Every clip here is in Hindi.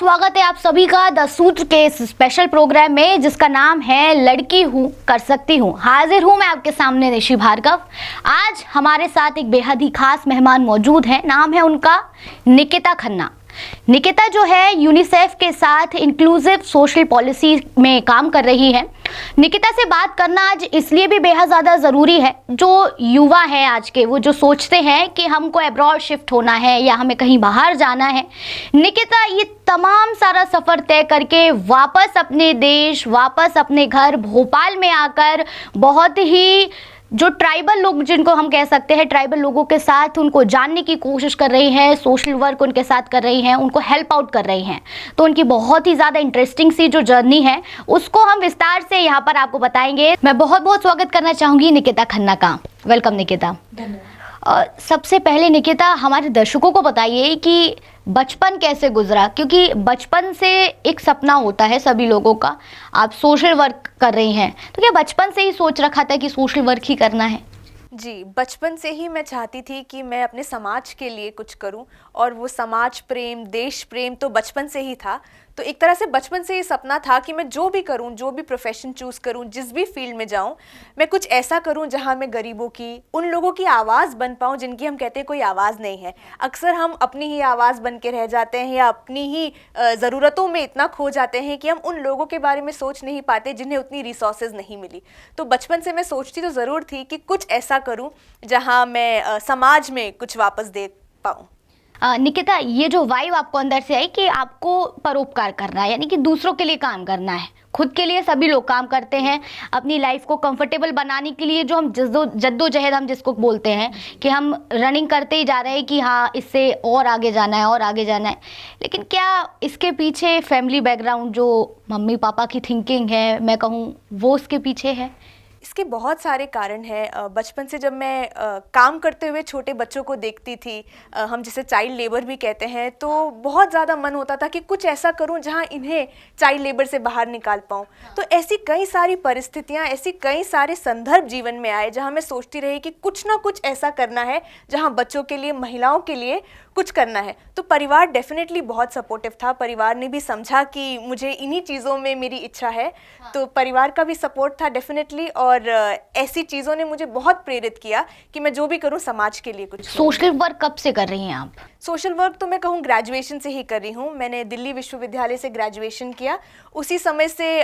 स्वागत है आप सभी का द सूत्र के इस स्पेशल प्रोग्राम में जिसका नाम है लड़की हूँ कर सकती हूँ। हाजिर हूँ मैं आपके सामने निशी भार्गव। आज हमारे साथ एक बेहद ही खास मेहमान मौजूद हैं। नाम है उनका निकिता खन्ना। निकिता जो है यूनिसेफ के साथ इंक्लूसिव सोशल पॉलिसी में काम कर रही है। निकिता से बात करना आज इसलिए भी बेहद ज़्यादा ज़रूरी है। जो युवा है आज के, वो जो सोचते हैं कि हमको अब्रॉड शिफ्ट होना है या हमें कहीं बाहर जाना है, निकिता ये तमाम सारा सफ़र तय करके वापस अपने देश, वापस अपने घर भोपाल में आकर बहुत ही जो ट्राइबल लोग जिनको हम कह सकते हैं, ट्राइबल लोगों के साथ उनको जानने की कोशिश कर रही हैं, सोशल वर्क उनके साथ कर रही हैं, उनको हेल्प आउट कर रही हैं। तो उनकी बहुत ही ज़्यादा इंटरेस्टिंग सी जो जर्नी है उसको हम विस्तार से यहाँ पर आपको बताएंगे। मैं बहुत बहुत स्वागत करना चाहूँगी निकिता खन्ना का। वेलकम निकिता। सबसे पहले निकिता हमारे दर्शकों को बताइए कि बचपन कैसे गुजरा, क्योंकि बचपन से एक सपना होता है सभी लोगों का। आप सोशल वर्क कर रही हैं, तो क्या बचपन से ही सोच रखा था कि सोशल वर्क ही करना है? जी, बचपन से ही मैं चाहती थी कि मैं अपने समाज के लिए कुछ करूं, और वो समाज प्रेम, देश प्रेम तो बचपन से ही था। तो एक तरह से बचपन से ये सपना था कि मैं जो भी करूं, जो भी प्रोफेशन चूज़ करूं, जिस भी फील्ड में जाऊं, मैं कुछ ऐसा करूं जहां मैं गरीबों की, उन लोगों की आवाज़ बन पाऊं जिनकी हम कहते हैं कोई आवाज़ नहीं है। अक्सर हम अपनी ही आवाज़ बन के रह जाते हैं या अपनी ही ज़रूरतों में इतना खो जाते हैं कि हम उन लोगों के बारे में सोच नहीं पाते जिन्हें उतनी रिसोर्सेज नहीं मिली। तो बचपन से मैं सोचती तो ज़रूर थी कि कुछ ऐसा करूँ जहाँ मैं समाज में कुछ वापस दे पाऊँ। निकिता, ये जो वाइब आपको अंदर से आई कि आपको परोपकार करना है, यानी कि दूसरों के लिए काम करना है। खुद के लिए सभी लोग काम करते हैं, अपनी लाइफ को कंफर्टेबल बनाने के लिए जो हम जद्दोजहद हम जिसको बोलते हैं कि हम रनिंग करते ही जा रहे हैं कि हाँ इससे और आगे जाना है और आगे जाना है। लेकिन क्या इसके पीछे फैमिली बैकग्राउंड जो मम्मी पापा की थिंकिंग है, मैं कहूँ वो उसके पीछे है? इसके बहुत सारे कारण हैं। बचपन से जब मैं काम करते हुए छोटे बच्चों को देखती थी, हम जिसे चाइल्ड लेबर भी कहते हैं, तो बहुत ज़्यादा मन होता था कि कुछ ऐसा करूं जहां इन्हें चाइल्ड लेबर से बाहर निकाल पाऊं। तो ऐसी कई सारी परिस्थितियां, ऐसी कई सारे संदर्भ जीवन में आए जहां मैं सोचती रही कि कुछ ना कुछ ऐसा करना है जहां बच्चों के लिए, महिलाओं के लिए कुछ करना है। तो परिवार डेफिनेटली बहुत सपोर्टिव था। परिवार ने भी समझा कि मुझे इन्हीं चीज़ों में मेरी इच्छा है। तो परिवार का भी सपोर्ट था डेफिनेटली, और ऐसी चीज़ों ने मुझे बहुत प्रेरित किया कि मैं जो भी करूं समाज के लिए कुछ। सोशल वर्क कब से कर रही हैं आप? सोशल वर्क तो मैं कहूँ ग्रेजुएशन से ही कर रही हूँ। मैंने दिल्ली विश्वविद्यालय से ग्रेजुएशन किया। उसी समय से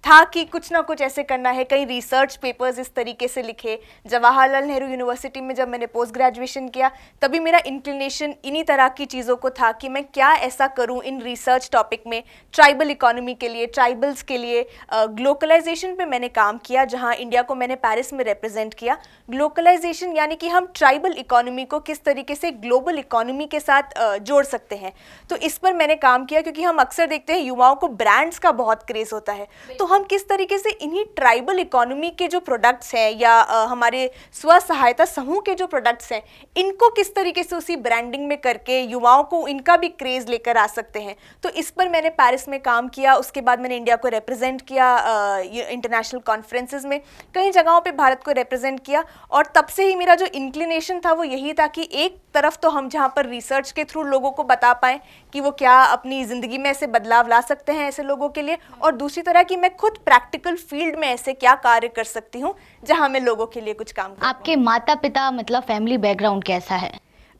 था कि कुछ ना कुछ ऐसे करना है। कई रिसर्च पेपर्स इस तरीके से लिखे। जवाहरलाल नेहरू यूनिवर्सिटी में जब मैंने पोस्ट ग्रेजुएशन किया, तभी मेरा इंक्लिनेशन इन्हीं तरह की चीज़ों को था कि मैं क्या ऐसा करूं इन रिसर्च टॉपिक में, ट्राइबल इकोनॉमी के लिए, ट्राइबल्स के लिए। ग्लोकलाइजेशन पे मैंने काम किया, जहां इंडिया को मैंने पेरिस में रिप्रेजेंट किया। ग्लोकलाइजेशन यानी कि हम ट्राइबल इकोनॉमी को किस तरीके से ग्लोबल इकोनॉमी के साथ जोड़ सकते हैं। तो इस पर मैंने काम किया, क्योंकि हम अक्सर देखते हैं युवाओं को ब्रांड्स का बहुत क्रेज होता है। तो हम किस तरीके से इन्हीं ट्राइबल इकोनॉमी के जो प्रोडक्ट्स हैं या हमारे स्व सहायता समूह के जो प्रोडक्ट्स हैं, इनको किस तरीके से उसी ब्रांडिंग में करके युवाओं को इनका भी क्रेज लेकर आ सकते हैं। तो इस पर मैंने पेरिस में काम किया। उसके बाद मैंने इंडिया को रिप्रेजेंट किया इंटरनेशनल कॉन्फ्रेंसेस में, कई जगहों पे भारत को रिप्रेजेंट किया। और तब से ही मेरा जो इंक्लिनेशन था वो यही था कि एक तरफ तो हम जहाँ पर रिसर्च के थ्रू लोगों को बता पाएँ कि वो क्या अपनी ज़िंदगी में ऐसे बदलाव ला सकते हैं ऐसे लोगों के लिए, और दूसरी तरह कि मैं खुद प्रैक्टिकल फील्ड में ऐसे क्या कार्य कर सकती हूँ जहाँ मैं लोगों के लिए कुछ काम करूँ। आपके माता पिता मतलब फैमिली बैकग्राउंड कैसा है?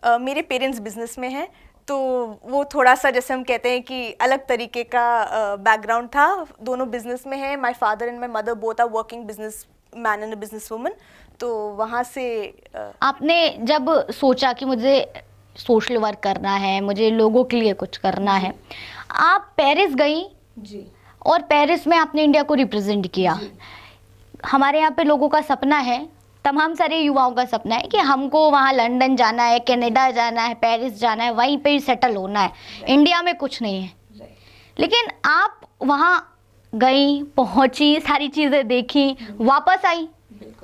मेरे पेरेंट्स बिजनेस में हैं, तो वो थोड़ा सा जैसे हम कहते हैं कि अलग तरीके का बैकग्राउंड था। दोनों बिजनेस में हैं। My father and my mother both are working business man and business woman. तो वहाँ से आपने जब सोचा कि मुझे सोशल वर्क करना है, मुझे लोगों के लिए कुछ करना है, आप पेरिस गई जी, और पेरिस में आपने इंडिया को रिप्रेजेंट किया। हमारे यहाँ पे लोगों का सपना है, तमाम सारे युवाओं का सपना है कि हमको वहाँ लंदन जाना है, कनाडा जाना है, पेरिस जाना है, वहीं पे ही सेटल होना है। इंडिया में कुछ नहीं है। लेकिन आप वहाँ गई, पहुँची, सारी चीज़ें देखी, वापस आई,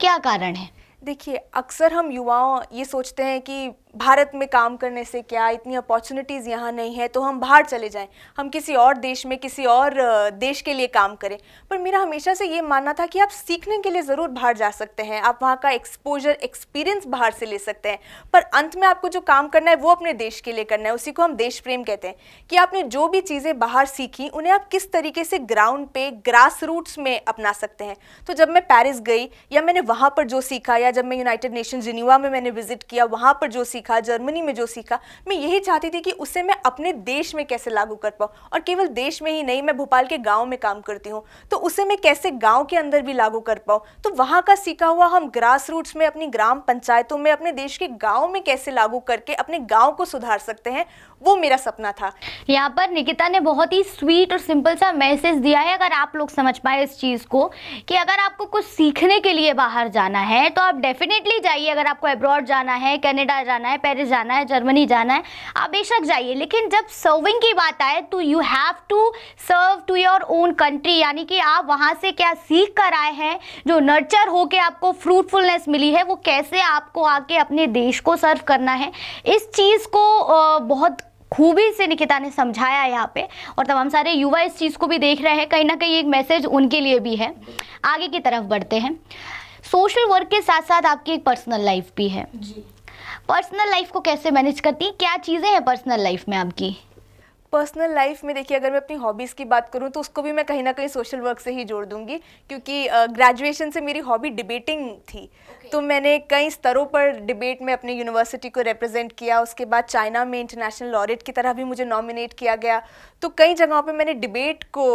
क्या कारण है? देखिए, अक्सर हम युवाओं ये सोचते हैं कि भारत में काम करने से क्या, इतनी अपॉर्चुनिटीज़ यहाँ नहीं है तो हम बाहर चले जाएं, हम किसी और देश में किसी और देश के लिए काम करें। पर मेरा हमेशा से ये मानना था कि आप सीखने के लिए ज़रूर बाहर जा सकते हैं, आप वहाँ का एक्सपोजर एक्सपीरियंस बाहर से ले सकते हैं, पर अंत में आपको जो काम करना है वो अपने देश के लिए करना है। उसी को हम देश प्रेम कहते हैं कि आपने जो भी चीज़ें बाहर सीखी उन्हें आप किस तरीके से ग्राउंड पे ग्रास रूट्स में अपना सकते हैं। तो जब मैं पेरिस गई या मैंने वहाँ पर जो सीखा, या जब मैं यूनाइटेड नेशन जिनीवा में मैंने विजिट किया, वहाँ पर जो सीखा, जर्मनी में जो सीखा, मैं यही चाहती थी कि उसे मैं अपने देश में कैसे लागू कर पाऊँ। और केवल देश में ही नहीं, मैं भोपाल के गाँव में काम करती हूँ, तो उसे मैं कैसे गाँव के अंदर भी लागू कर पाऊँ। तो वहाँ का सीखा हुआ हम ग्रास रूट्स में, अपनी ग्राम पंचायतों में, अपने देश के गाँव में कैसे लागू करके अपने गाँव को सुधार सकते हैं, वो मेरा सपना था। यहाँ पर निकिता ने बहुत ही स्वीट और सिंपल सा मैसेज दिया है, अगर आप लोग समझ पाए इस चीज़ को, कि अगर आपको कुछ सीखने के लिए बाहर जाना है तो आप डेफिनेटली जाइए। अगर आपको अब्रॉड जाना है, कनाडा जाना है, पेरिस जाना है, जर्मनी जाना है, आप बेशक जाइए, लेकिन जब सर्विंग की बात आए तो you have to serve to your own country, यानी कि आप वहाँ से क्या सीख कर आए हैं, जो नर्चर होके आपको फ्रूटफुलनेस मिली है, वो कैसे आपको आके अपने देश को सर्व करना है। इस चीज़ को बहुत खूबी से निकिता ने समझाया यहाँ पे, और तमाम सारे युवा इस चीज़ को भी देख रहे हैं, कहीं ना कहीं एक मैसेज उनके लिए भी है। आगे की तरफ बढ़ते हैं। सोशल वर्क के साथ साथ आपकी एक पर्सनल लाइफ भी है जी। पर्सनल लाइफ को कैसे मैनेज करती हैं, क्या चीज़ें हैं पर्सनल लाइफ में आपकी? पर्सनल लाइफ में देखिए, अगर मैं अपनी हॉबीज़ की बात करूं तो उसको भी मैं कहीं ना कहीं सोशल वर्क से ही जोड़ दूंगी, क्योंकि ग्रेजुएशन से मेरी हॉबी डिबेटिंग थी। तो मैंने कई स्तरों पर डिबेट में अपनी यूनिवर्सिटी को रिप्रेजेंट किया। उसके बाद चाइना में इंटरनेशनल लॉरेट की तरह भी मुझे नॉमिनेट किया गया। तो कई जगहों पे मैंने डिबेट को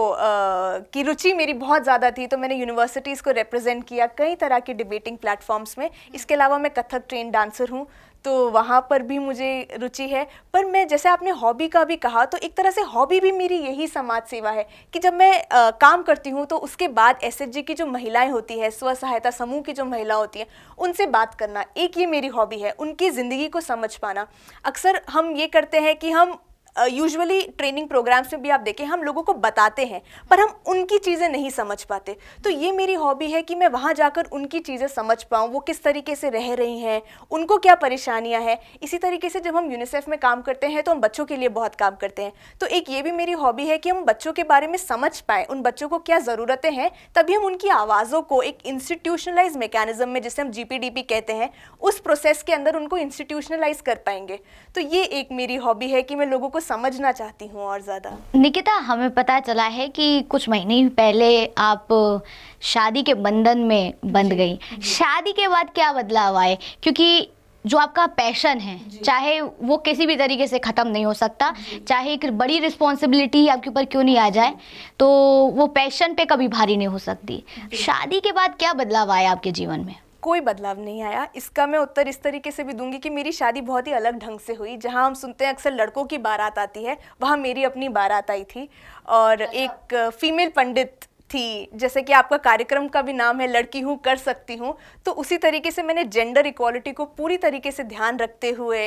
की रुचि मेरी बहुत ज़्यादा थी, तो मैंने यूनिवर्सिटीज़ को रिप्रेजेंट किया कई तरह के डिबेटिंग प्लेटफॉर्म्स में। इसके अलावा मैं कथक ट्रेन डांसर हूँ, तो वहाँ पर भी मुझे रुचि है। पर मैं, जैसे आपने हॉबी का भी कहा, तो एक तरह से हॉबी भी मेरी यही समाज सेवा है कि जब मैं काम करती हूँ तो उसके बाद एसएचजी की जो महिलाएं होती है, स्व सहायता समूह की जो महिला होती हैं, उनसे बात करना, एक ये मेरी हॉबी है, उनकी ज़िंदगी को समझ पाना। अक्सर हम ये करते हैं कि हम यूजुअली ट्रेनिंग प्रोग्राम्स में भी आप देखें, हम लोगों को बताते हैं पर हम उनकी चीज़ें नहीं समझ पाते। तो ये मेरी हॉबी है कि मैं वहाँ जाकर उनकी चीज़ें समझ पाऊँ, वो किस तरीके से रह रही हैं, उनको क्या परेशानियाँ हैं। इसी तरीके से जब हम यूनिसेफ में काम करते हैं तो हम बच्चों के लिए बहुत काम करते हैं। तो एक ये भी मेरी हॉबी है कि हम बच्चों के बारे में समझ पाएँ, उन बच्चों को क्या ज़रूरतें हैं, तभी हम उनकी आवाज़ों को एक इंस्टीट्यूशनलाइज मैकेनिज्म में, जिसे हम GPDP कहते हैं, उस प्रोसेस के अंदर उनको इंस्टीट्यूशनलाइज कर पाएंगे। तो ये एक मेरी हॉबी है कि मैं लोगों को समझना चाहती हूँ और ज़्यादा। निकिता, हमें पता चला है कि कुछ महीने ही पहले आप शादी के बंधन में बंध गई। शादी के बाद क्या बदलाव आए? क्योंकि जो आपका पैशन है, चाहे वो किसी भी तरीके से ख़त्म नहीं हो सकता, चाहे एक बड़ी रिस्पॉन्सिबिलिटी आपके ऊपर क्यों नहीं आ जाए, तो वो पैशन पे कभी भारी नहीं हो सकती। शादी के बाद क्या बदलाव आया आपके जीवन में? कोई बदलाव नहीं आया। इसका मैं उत्तर इस तरीके से भी दूंगी कि मेरी शादी बहुत ही अलग ढंग से हुई। जहां हम सुनते हैं अक्सर लड़कों की बारात आती है, वहां मेरी अपनी बारात आई थी, और एक फीमेल पंडित थी। जैसे कि आपका कार्यक्रम का भी नाम है लड़की हूँ कर सकती हूँ, तो उसी तरीके से मैंने जेंडर इक्वालिटी को पूरी तरीके से ध्यान रखते हुए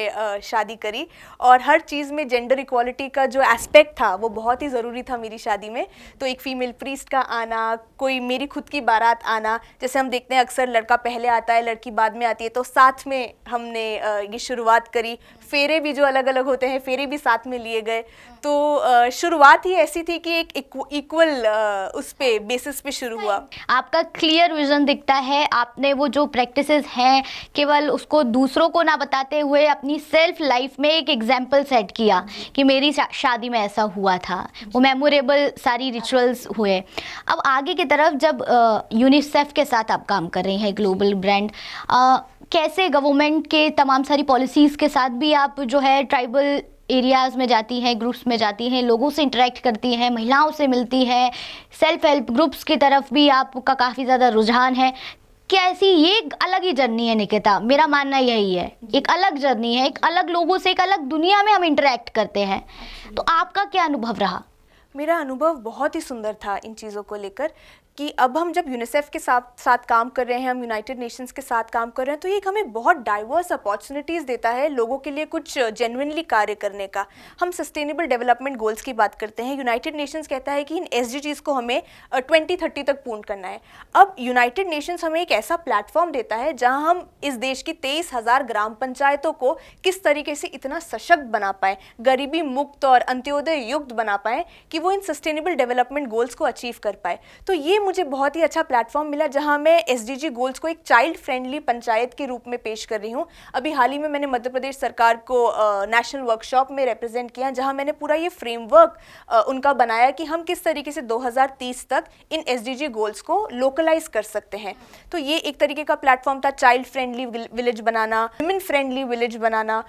शादी करी, और हर चीज़ में जेंडर इक्वालिटी का जो एस्पेक्ट था वो बहुत ही ज़रूरी था मेरी शादी में। तो एक फीमेल प्रीस्ट का आना, कोई मेरी खुद की बारात आना, जैसे हम देखते हैं अक्सर लड़का पहले आता है लड़की बाद में आती है, तो साथ में हमने ये शुरुआत करी। फेरे भी जो अलग अलग होते हैं, फेरे भी साथ में लिए गए। तो शुरुआत ही ऐसी थी कि एक इक्वल उस पे बेसिस पे शुरू हुआ। आपका क्लियर विजन दिखता है। आपने वो जो प्रैक्टिसेस हैं, केवल उसको दूसरों को ना बताते हुए अपनी सेल्फ लाइफ में एक एग्जाम्पल सेट किया कि मेरी शादी में ऐसा हुआ था। वो मेमोरेबल सारी रिचुअल्स हुए। अब आगे की तरफ, जब यूनिसेफ के साथ आप काम कर रही हैं, ग्लोबल ब्रांड, कैसे गवर्नमेंट के तमाम सारी पॉलिसीज़ के साथ भी आप जो है ट्राइबल एरियाज़ में जाती हैं, ग्रुप्स में जाती हैं, लोगों से इंटरेक्ट करती हैं, महिलाओं से मिलती हैं, सेल्फ हेल्प ग्रुप्स की तरफ भी आपका काफ़ी ज़्यादा रुझान है। कैसी, ये एक अलग ही जर्नी है निकिता, मेरा मानना यही है। एक अलग जर्नी है, एक अलग लोगों से, एक अलग दुनिया में हम इंटरेक्ट करते हैं। तो आपका क्या अनुभव रहा? मेरा अनुभव बहुत ही सुंदर था इन चीज़ों को लेकर, कि अब हम जब यूनिसेफ के साथ साथ काम कर रहे हैं, हम यूनाइटेड नेशंस के साथ काम कर रहे हैं, तो ये एक हमें बहुत डाइवर्स अपॉर्चुनिटीज़ देता है लोगों के लिए कुछ जेन्युइनली कार्य करने का। हम सस्टेनेबल डेवलपमेंट गोल्स की बात करते हैं, यूनाइटेड नेशंस कहता है कि इन SDGs को हमें 2030 तक पूर्ण करना है। अब यूनाइटेड नेशंस हमें एक ऐसा प्लेटफॉर्म देता है जहां हम इस देश की 23,000 ग्राम पंचायतों को किस तरीके से इतना सशक्त बना पाएँ, गरीबी मुक्त और अंत्योदय युक्त बना पाएँ कि वो इन सस्टेनेबल डेवलपमेंट गोल्स को अचीव कर पाए। तो ये मुझे बहुत ही अच्छा प्लेटफॉर्म मिला जहां मैं SDG गोल्स को एक चाइल्ड फ्रेंडली पंचायत के रूप में पेश कर रही हूं। अभी हाल ही में मैंने मध्य प्रदेश सरकार को नेशनल वर्कशॉप में रिप्रेजेंट किया, जहां मैंने पूरा ये फ्रेमवर्क उनका बनाया कि हम किस तरीके से 2030 तक इन SDG गोल्स को लोकलाइज कर सकते हैं। तो ये एक तरीके का प्लेटफॉर्म था, चाइल्ड फ्रेंडली विलेज बनाना, वुमेन फ्रेंडली विलेज बनाना,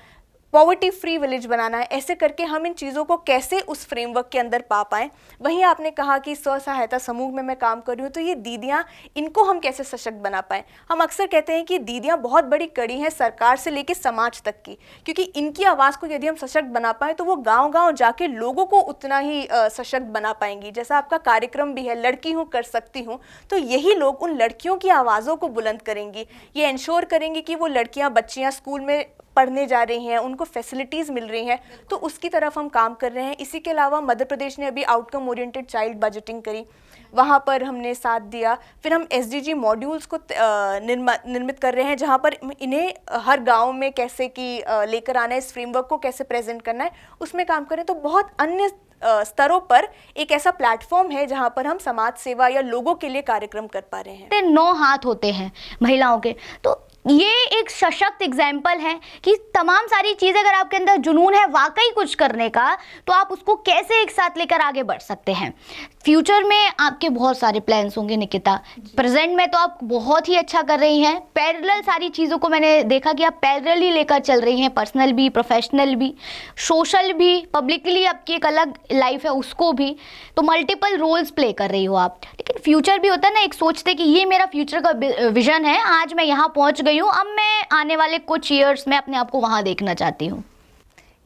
पॉवर्टी फ्री विलेज बनाना है। ऐसे करके हम इन चीज़ों को कैसे उस फ्रेमवर्क के अंदर पा पाएँ। वहीं आपने कहा कि स्व सहायता समूह में मैं काम कर रही हूँ, तो ये दीदियाँ, इनको हम कैसे सशक्त बना पाएँ। हम अक्सर कहते हैं कि दीदियाँ बहुत बड़ी कड़ी हैं सरकार से लेकर समाज तक की, क्योंकि इनकी आवाज़ को यदि हम सशक्त बना पाएँ तो वो गाँव-गाँव जाके लोगों को उतना ही सशक्त बना पाएंगी। जैसा आपका कार्यक्रम भी है, लड़की हूँ कर सकती हूँ, तो यही लोग उन लड़कियों की आवाज़ों को बुलंद करेंगी। ये इंश्योर करेंगे कि वो लड़कियाँ, बच्चियाँ स्कूल में पढ़ने जा रही हैं, उनको फैसिलिटीज़ मिल रही हैं, तो उसकी तरफ हम काम कर रहे हैं। इसी के अलावा मध्य प्रदेश ने अभी आउटकम ओरिएंटेड चाइल्ड बजटिंग करी, वहाँ पर हमने साथ दिया। फिर हम SDG मॉड्यूल्स को निर्मित कर रहे हैं, जहाँ पर इन्हें हर गांव में कैसे कि लेकर आना है, इस फ्रेमवर्क को कैसे प्रेजेंट करना है, उसमें काम करें। तो बहुत अन्य स्तरों पर एक ऐसा प्लेटफॉर्म है जहां पर हम समाज सेवा या लोगों के लिए कार्यक्रम कर पा रहे हैं। 9 हाथ होते हैं महिलाओं के, तो ये एक सशक्त एग्जाम्पल है कि तमाम सारी चीज़ें, अगर आपके अंदर जुनून है वाकई कुछ करने का, तो आप उसको कैसे एक साथ लेकर आगे बढ़ सकते हैं। फ्यूचर में आपके बहुत सारे प्लान्स होंगे निकिता, प्रेजेंट में तो आप बहुत ही अच्छा कर रही हैं। पैरेलल सारी चीज़ों को मैंने देखा कि आप पैरेलल ही लेकर चल रही हैं, पर्सनल भी, प्रोफेशनल भी, सोशल भी, पब्लिकली आपकी एक अलग लाइफ है उसको भी, तो मल्टीपल रोल्स प्ले कर रही हो आप। लेकिन फ्यूचर भी होता है ना, एक सोचते कि ये मेरा फ्यूचर का विजन है, आज मैं यहाँ पहुँच गई हूँ, अब मैं आने वाले कुछ ईयर्स में अपने आप को वहाँ देखना चाहती हूँ।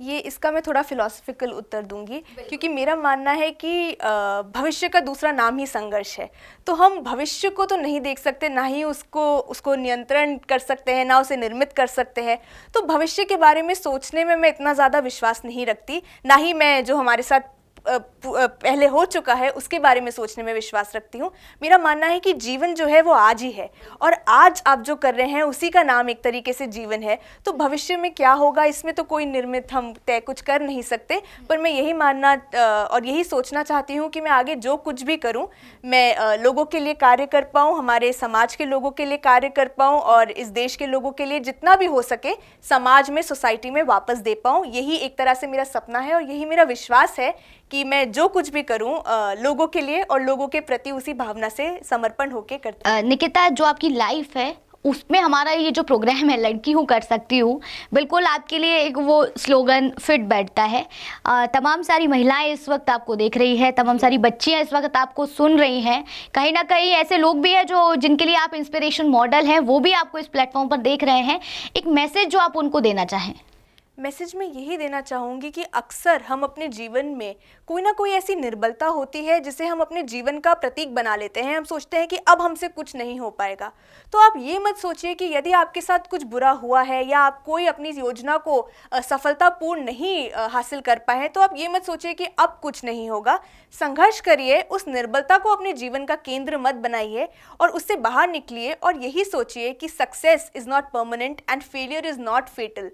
ये इसका मैं थोड़ा फिलोसफिकल उत्तर दूंगी, क्योंकि मेरा मानना है कि भविष्य का दूसरा नाम ही संघर्ष है। तो हम भविष्य को तो नहीं देख सकते, ना ही उसको नियंत्रण कर सकते हैं, ना उसे निर्मित कर सकते हैं। तो भविष्य के बारे में सोचने में मैं इतना ज़्यादा विश्वास नहीं रखती, ना ही मैं जो हमारे साथ पहले हो चुका है उसके बारे में सोचने में विश्वास रखती हूँ। मेरा मानना है कि जीवन जो है वो आज ही है, और आज आप जो कर रहे हैं उसी का नाम एक तरीके से जीवन है। तो भविष्य में क्या होगा इसमें तो कोई निर्मित हम तय कुछ कर नहीं सकते, पर मैं यही मानना और यही सोचना चाहती हूँ कि मैं आगे जो कुछ भी करूँ, मैं लोगों के लिए कार्य कर पाऊँ, हमारे समाज के लोगों के लिए कार्य कर पाऊँ, और इस देश के लोगों के लिए जितना भी हो सके समाज में, सोसाइटी में वापस दे पाऊँ। यही एक तरह से मेरा सपना है, और यही मेरा विश्वास है कि मैं जो कुछ भी करूं लोगों के लिए और लोगों के प्रति उसी भावना से समर्पण होके करती हूं। निकिता, जो आपकी लाइफ है उसमें हमारा ये जो प्रोग्राम है लड़की हूँ कर सकती हूँ, बिल्कुल आपके लिए एक वो स्लोगन फिट बैठता है। तमाम सारी महिलाएं इस वक्त आपको देख रही है, तमाम सारी बच्चियां इस वक्त आपको सुन रही हैं, कहीं ना कहीं ऐसे लोग भी हैं जो जिनके लिए आप इंस्पिरेशन मॉडल हैं, वो भी आपको इस प्लेटफॉर्म पर देख रहे हैं। एक मैसेज जो आप उनको देना चाहें। मैसेज में यही देना चाहूँगी कि अक्सर हम अपने जीवन में कोई ना कोई ऐसी निर्बलता होती है जिसे हम अपने जीवन का प्रतीक बना लेते हैं। हम सोचते हैं कि अब हमसे कुछ नहीं हो पाएगा। तो आप ये मत सोचिए कि यदि आपके साथ कुछ बुरा हुआ है या आप कोई अपनी योजना को सफलतापूर्ण नहीं हासिल कर पाए हैं, तो आप ये मत सोचिए कि अब कुछ नहीं होगा। संघर्ष करिए, उस निर्बलता को अपने जीवन का केंद्र मत बनाइए और उससे बाहर निकलिए, और यही सोचिए कि success is not permanent and failure is not fatal.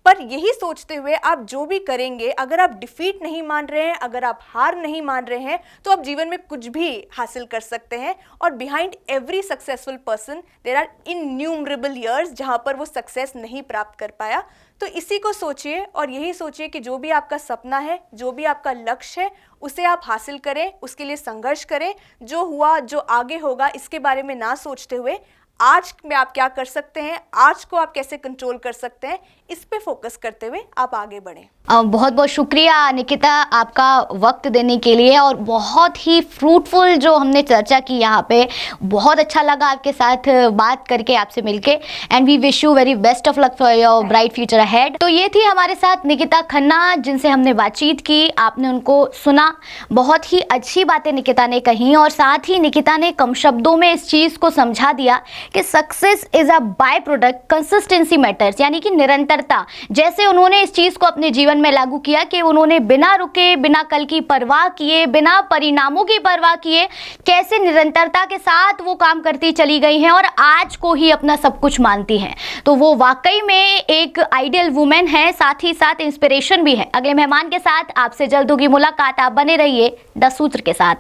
पर यही सोचते हुए आप जो भी करेंगे, अगर आप डिफीट नहीं मान रहे हैं, अगर आप हार नहीं मान रहे हैं, तो आप जीवन में कुछ भी हासिल कर सकते हैं। और behind every successful person there are innumerable years जहां पर वो सक्सेस नहीं प्राप्त कर पाया। तो इसी को सोचिए, और यही सोचिए कि जो भी आपका सपना है, जो भी आपका लक्ष्य है, उसे आप हासिल करें, उसके लिए संघर्ष करें। जो हुआ, जो आगे होगा, इसके बारे में ना सोचते हुए आज में आप क्या कर सकते हैं, आज को आप कैसे कंट्रोल कर सकते हैं, इस पे फोकस करते हुए आप आगे बढ़ें। बहुत बहुत शुक्रिया निकिता आपका वक्त देने के लिए, और बहुत ही फ्रूटफुल जो हमने चर्चा की यहाँ पे, बहुत अच्छा लगा आपके साथ बात करके, आपसे मिलके, and we wish you very best of luck for your bright future ahead. तो ये थी हमारे साथ निकिता खन्ना, जिनसे हमने बातचीत की, आपने उनको सुना, बहुत ही अच्छी बातें निकिता ने कही, और साथ ही निकिता ने कम शब्दों में इस चीज़ को समझा दिया कि success is a by product, consistency matters, यानी कि निरंतरता। जैसे उन्होंने इस चीज़ को अपने जीवन में लागू किया कि उन्होंने बिना रुके, बिना कल की परवाह किए, बिना परिणामों की परवाह किए, कैसे निरंतरता के साथ वो काम करती चली गई हैं और आज को ही अपना सब कुछ मानती हैं। तो वो वाकई में एक आइडियल वुमेन है, साथ ही साथ इंस्पिरेशन भी है। अगले मेहमान के साथ आपसे जल्द होगी मुलाकात, आप बने रहिए द सूत्र के साथ।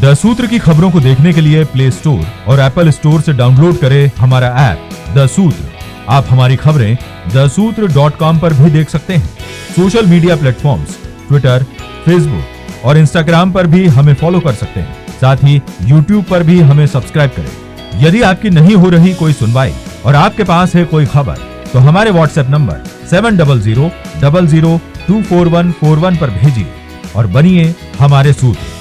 द सूत्र की खबरों को देखने के लिए प्ले स्टोर और एप्पल स्टोर से डाउनलोड करें हमारा ऐप द सूत्र। आप हमारी खबरें thesutra.com पर भी देख सकते हैं। Social media platforms Twitter, Facebook और इंस्टाग्राम पर भी हमें फॉलो कर सकते हैं। साथ ही यूट्यूब पर भी हमें सब्सक्राइब करें। यदि आपकी नहीं हो रही कोई सुनवाई और आपके पास है कोई खबर, तो हमारे व्हाट्सएप नंबर 700000244141 पर भेजिए और बनिए हमारे सूत्र।